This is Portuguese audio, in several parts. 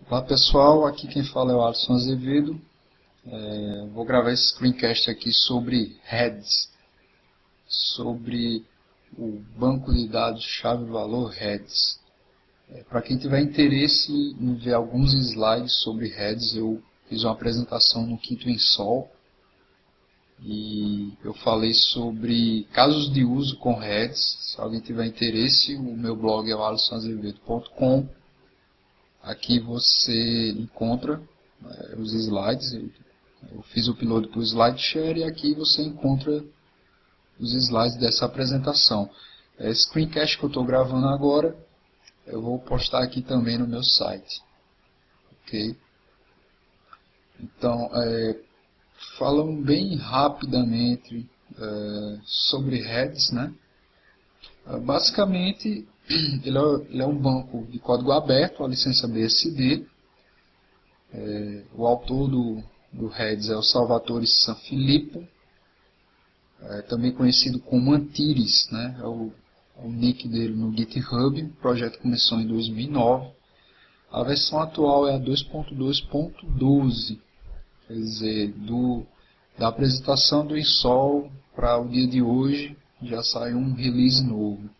Olá pessoal, aqui quem fala é o Alisson Azevedo. Vou gravar esse screencast aqui sobre Redis, sobre o banco de dados chave-valor Redis. Para quem tiver interesse em ver alguns slides sobre Redis, eu fiz uma apresentação no Quinto em Sol e eu falei sobre casos de uso com Redis. Se alguém tiver interesse, o meu blog é o alissonazevedo.com. Aqui você encontra os slides. Eu fiz o upload para o SlideShare e aqui você encontra os slides dessa apresentação. Esse screencast que eu estou gravando agora, eu vou postar aqui também no meu site. Ok? Então, falando bem rapidamente sobre Redis, né? Basicamente, ele é um banco de código aberto, a licença BSD. O autor do Redis é o Salvatore Sanfilippo, também conhecido como Antiris, né? É o nick dele no GitHub. O projeto começou em 2009. A versão atual é a 2.2.12, quer dizer, da apresentação do Insol para o dia de hoje já saiu um release novo.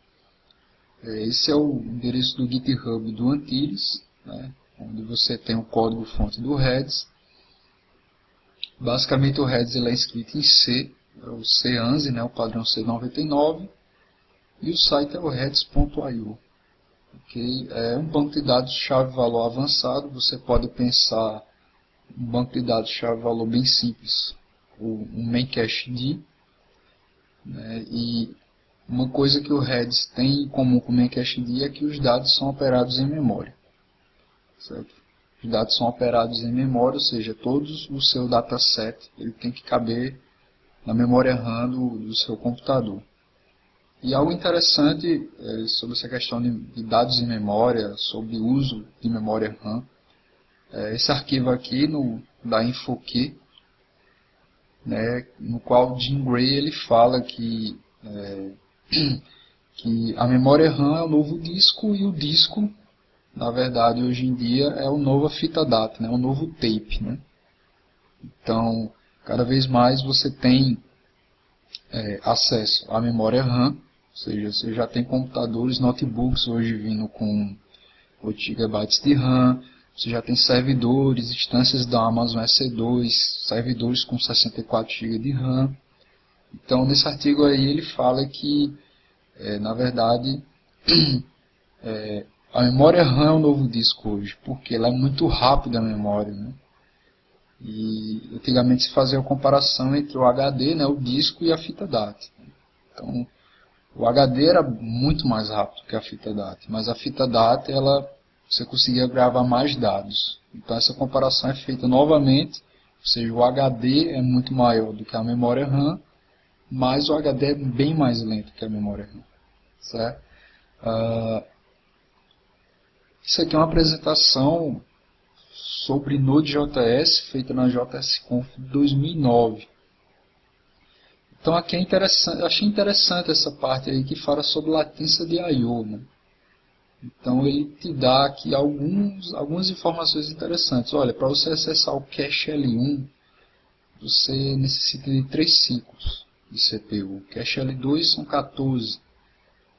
Esse é o endereço do GitHub do Antiris, né? Onde você tem o código-fonte do Redis. Basicamente o Redis ele é escrito em C, é o CANSI, né, o padrão C99, e o site é o redis.io. Okay? É um banco de dados chave-valor avançado. Você pode pensar um banco de dados chave-valor bem simples, um Memcached, né, e uma coisa que o Redis tem em comum com o Memcached é que os dados são operados em memória. Certo? Os dados são operados em memória, ou seja, todos o seu dataset ele tem que caber na memória RAM do seu computador. E algo interessante sobre essa questão de dados em memória, sobre o uso de memória RAM, esse arquivo aqui da InfoKey, né, no qual o Jim Gray ele fala que a memória RAM é o novo disco e o disco, na verdade, hoje em dia é o novo fita data, né? O novo tape, né? Então, cada vez mais você tem acesso à memória RAM, ou seja, você já tem computadores, notebooks hoje vindo com 8 GB de RAM, você já tem servidores, instâncias da Amazon EC2, servidores com 64 GB de RAM. Então, nesse artigo aí ele fala que, na verdade, a memória RAM é o novo disco hoje, porque ela é muito rápida a memória, né? E antigamente se fazia a comparação entre o HD, né, o disco, e a fita DAT. Então, o HD era muito mais rápido que a fita DAT, mas a fita DAT você conseguia gravar mais dados. Então essa comparação é feita novamente, ou seja, o HD é muito maior do que a memória RAM, mas o HD é bem mais lento que a memória RAM. Certo? Isso aqui é uma apresentação sobre Node.js feita na JSConf 2009. Então aqui é interessante, eu achei interessante essa parte aí que fala sobre latência de I/O, né? Então ele te dá aqui algumas informações interessantes. Olha, para você acessar o cache L1, você necessita de 3 ciclos de CPU. O cache L2 são 14.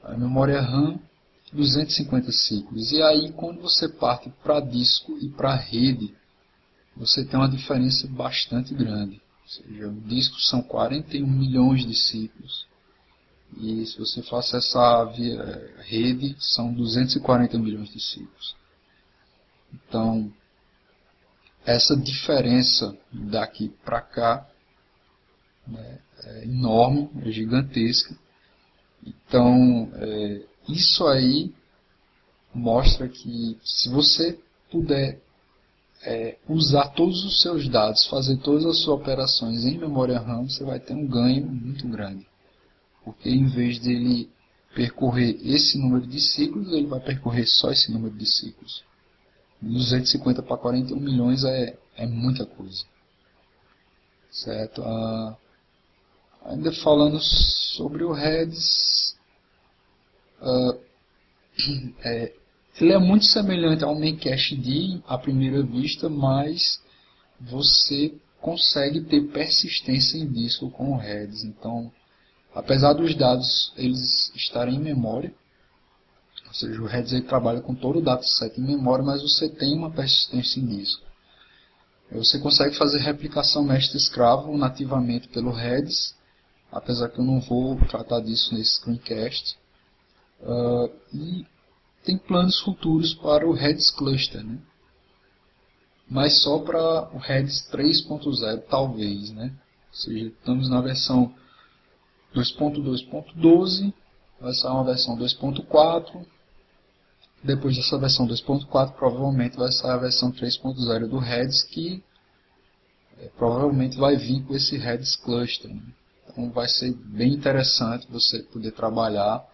A memória RAM 250 ciclos. E aí, quando você parte para disco e para rede, você tem uma diferença bastante grande. Ou seja, o disco são 41 milhões de ciclos. E se você for acessar via rede, são 240 milhões de ciclos. Então, essa diferença daqui para cá, né, é enorme, é gigantesca. Então, isso aí mostra que se você puder usar todos os seus dados, fazer todas as suas operações em memória RAM, você vai ter um ganho muito grande. Porque em vez de ele percorrer esse número de ciclos, ele vai percorrer só esse número de ciclos. 250 para 41 milhões é muita coisa. Certo? Ainda falando sobre o Redis, Ele é muito semelhante ao Memcached à primeira vista, mas você consegue ter persistência em disco com o Redis. Então, apesar dos dados eles estarem em memória, ou seja, o Redis ele trabalha com todo o dataset em memória, mas você tem uma persistência em disco. Você consegue fazer replicação mestre-escravo nativamente pelo Redis, apesar que eu não vou tratar disso nesse screencast. E tem planos futuros para o Redis Cluster, né? Mas só para o Redis 3.0 talvez, né? Ou seja, estamos na versão 2.2.12, vai sair uma versão 2.4, depois dessa versão 2.4 provavelmente vai sair a versão 3.0 do Redis, que provavelmente vai vir com esse Redis Cluster, né? Então vai ser bem interessante você poder trabalhar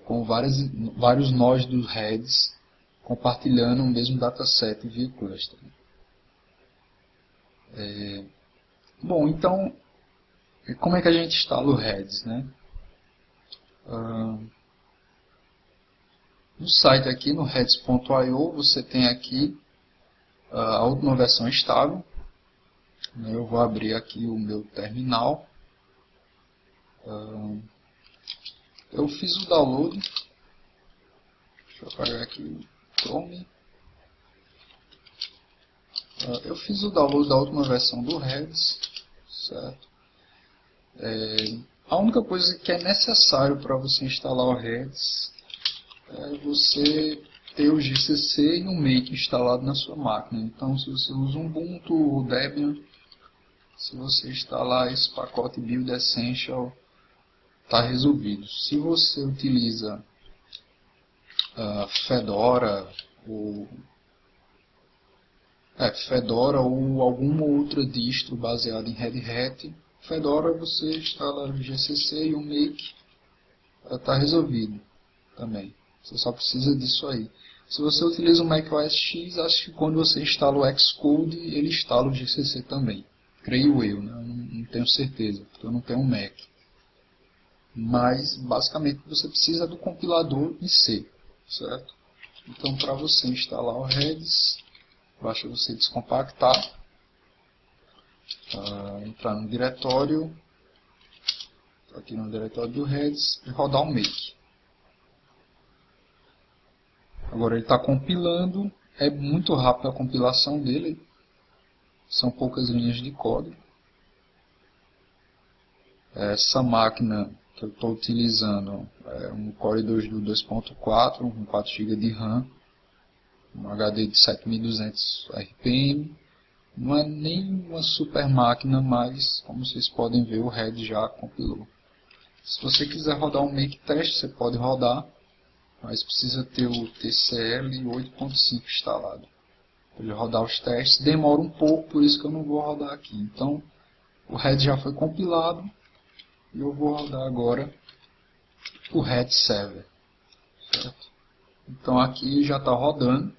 com vários nós do Redis compartilhando o mesmo dataset via cluster. Bom, então, como é que a gente instala o Redis, né? No site aqui, no redis.io, você tem aqui a última versão estável. Eu vou abrir aqui o meu terminal. Eu fiz o download. Deixa eu apagar aqui o Chrome. Eu fiz o download da última versão do Redis, certo? A única coisa que é necessário para você instalar o Redis é você ter o GCC e o Make instalado na sua máquina. Então, se você usa Ubuntu ou Debian, se você instalar esse pacote Build Essential, está resolvido. Se você utiliza Fedora ou alguma outra distro baseada em Red Hat, Fedora você instala o GCC e o Make, está resolvido também. Você só precisa disso aí. Se você utiliza o Mac OS X, acho que quando você instala o Xcode, ele instala o GCC também. Creio eu, né? Não tenho certeza, porque eu não tenho um Mac. Mas, basicamente, você precisa do compilador em C, certo? Então, para você instalar o Redis, basta você descompactar, entrar no diretório, aqui no diretório do Redis, e rodar o Make. Agora ele está compilando, é muito rápido a compilação dele, são poucas linhas de código. Essa máquina que eu estou utilizando é um Core 2 do 2.4, com 4 GB de RAM, um HD de 7200 RPM. Não é nem uma super máquina, mas como vocês podem ver, o Redis já compilou. Se você quiser rodar um Make Test, você pode rodar, mas precisa ter o TCL 8.5 instalado. Para ele rodar os testes demora um pouco, por isso que eu não vou rodar aqui. Então, o Redis já foi compilado e eu vou rodar agora o Redis Server. Certo? Então aqui já está rodando.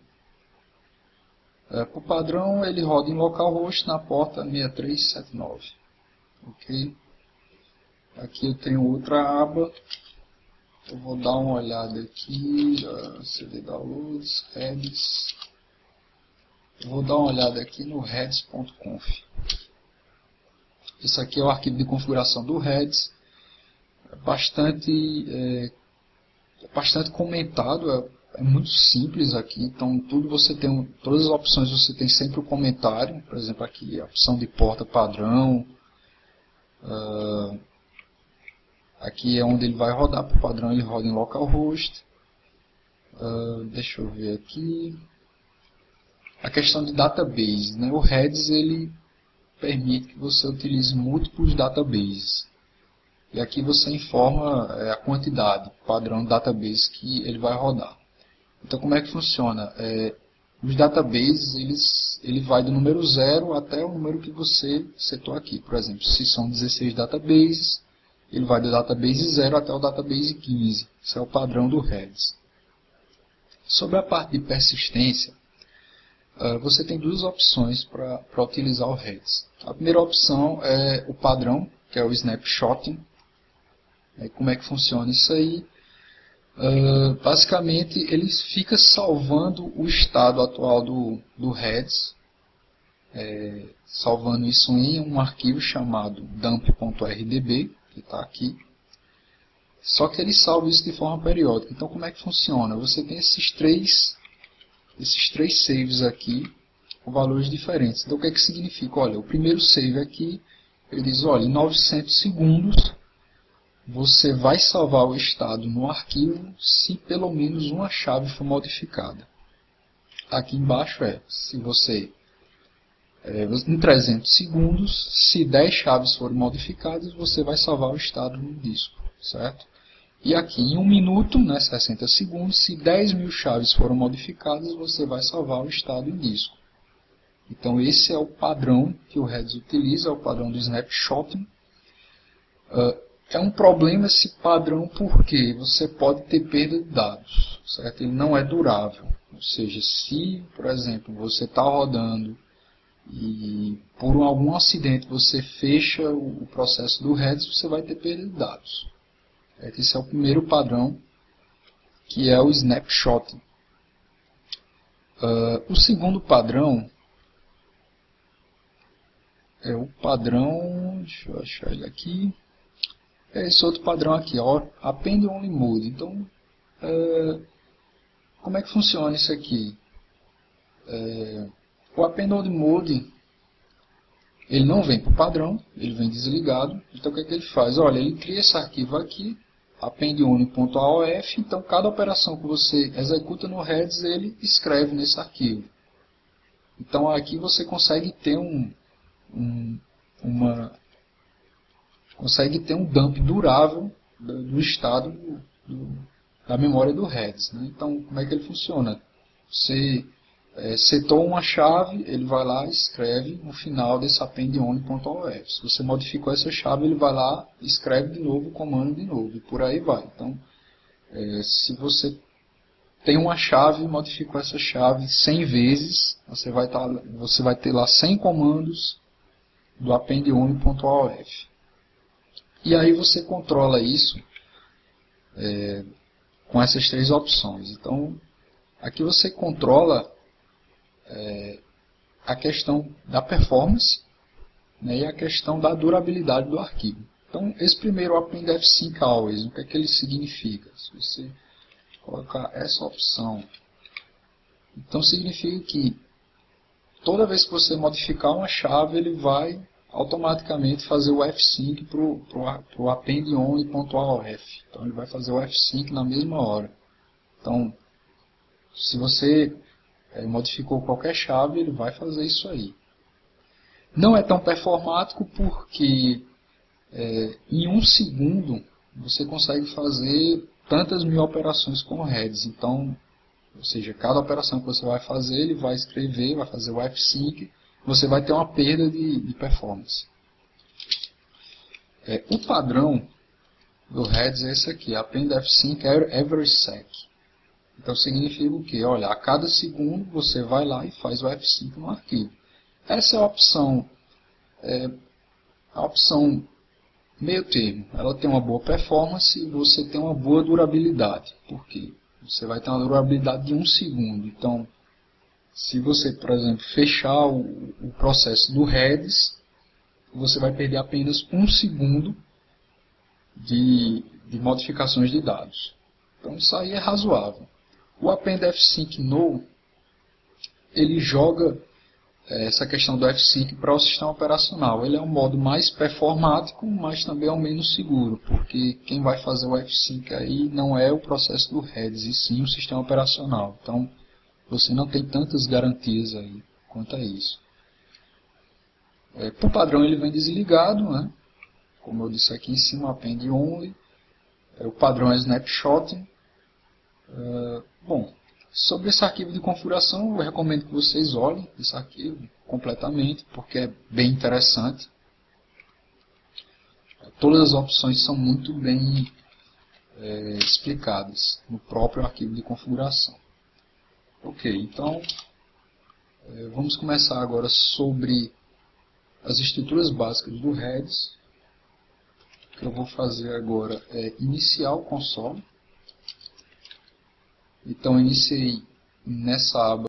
Por padrão, ele roda em localhost na porta 6379. Ok? Aqui eu tenho outra aba. Eu vou dar uma olhada aqui, CD Downloads, Redis. Eu vou dar uma olhada aqui no redis.conf. Esse aqui é o arquivo de configuração do Redis. É bastante comentado, é muito simples aqui. Então todas as opções você tem sempre o comentário. Por exemplo, aqui a opção de porta padrão. Aqui é onde ele vai rodar, por padrão ele roda em localhost. Deixa eu ver aqui. A questão de database, né? O Redis ele permite que você utilize múltiplos databases. E aqui você informa a quantidade, padrão de database que ele vai rodar. Então como é que funciona? Os databases, ele vai do número 0 até o número que você setou aqui. Por exemplo, se são 16 databases, ele vai do database 0 até o database 15. Esse é o padrão do Redis. Sobre a parte de persistência, você tem duas opções para utilizar o Redis. A primeira opção é o padrão, que é o snapshotting. Como é que funciona isso aí? Basicamente, ele fica salvando o estado atual do heads, salvando isso em um arquivo chamado dump.rdb, que está aqui. Só que ele salva isso de forma periódica. Então, como é que funciona? Você tem esses três saves aqui com valores diferentes. Então, o que é que significa? Olha, o primeiro save aqui, ele diz, olha, em 900 segundos, você vai salvar o estado no arquivo se pelo menos uma chave for modificada. Aqui embaixo se você, em 300 segundos, se 10 chaves forem modificadas, você vai salvar o estado no disco, certo? E aqui em 1 minuto, 60 segundos, se 10.000 chaves foram modificadas, você vai salvar o estado em disco. Então esse é o padrão que o Redis utiliza, é o padrão do snapshotting. É um problema esse padrão porque você pode ter perda de dados, certo? Ele não é durável. Ou seja, se, por exemplo, você está rodando e por algum acidente você fecha o processo do Redis, você vai ter perda de dados. Esse é o primeiro padrão, que é o snapshotting. O segundo padrão é o padrão, deixa eu achar ele aqui, é esse outro padrão aqui, ó, Append Only Mode. Então, como é que funciona isso aqui? O Append Only Mode, ele não vem para o padrão, ele vem desligado. Então, o que é que ele faz? Olha, ele cria esse arquivo aqui, append_only.aof, então cada operação que você executa no Redis, ele escreve nesse arquivo. Então, aqui você consegue ter um dump durável do estado da memória do Redis, né? Então, como é que ele funciona? Você setou uma chave, ele vai lá e escreve no final desse append_only.aof. Se você modificou essa chave, ele vai lá e escreve de novo o comando de novo, e por aí vai. Então, se você tem uma chave e modificou essa chave 100 vezes, você vai ter lá 100 comandos do append_only.aof. E aí você controla isso com essas três opções. Então, aqui você controla a questão da performance, né, e a questão da durabilidade do arquivo. Então, esse primeiro append fsync always, o que é que ele significa? Se você colocar essa opção, então significa que toda vez que você modificar uma chave, ele vai automaticamente fazer o fsync para o append_only.aof. Então ele vai fazer o fsync na mesma hora. Então, se você modificou qualquer chave, ele vai fazer isso aí. Não é tão performático porque em 1 segundo você consegue fazer tantas mil operações com o Redis. Então, ou seja, cada operação que você vai fazer, ele vai escrever, vai fazer o fsync, você vai ter uma perda de performance. O padrão do Redis é esse aqui, append fsync every sec. Então significa o quê? Olha, a cada segundo você vai lá e faz o fsync no arquivo. Essa é a opção meio termo. Ela tem uma boa performance e você tem uma boa durabilidade. Por quê? Você vai ter uma durabilidade de 1 segundo. Então, se você, por exemplo, fechar o processo do Redis, você vai perder apenas 1 segundo de modificações de dados. Então, isso aí é razoável. O append fsync no, ele joga essa questão do fsync para o sistema operacional. Ele é um modo mais performático, mas também é o menos seguro, porque quem vai fazer o fsync aí não é o processo do Redis, e sim o sistema operacional. Então, você não tem tantas garantias aí quanto a isso. Por padrão ele vem desligado, né? Como eu disse aqui em cima, append only. O padrão é snapshotting. Bom, sobre esse arquivo de configuração, eu recomendo que vocês olhem esse arquivo completamente, porque é bem interessante. Todas as opções são muito bem explicadas no próprio arquivo de configuração. Ok, então vamos começar agora sobre as estruturas básicas do Redis. O que eu vou fazer agora é iniciar o console. Então eu iniciei nessa aba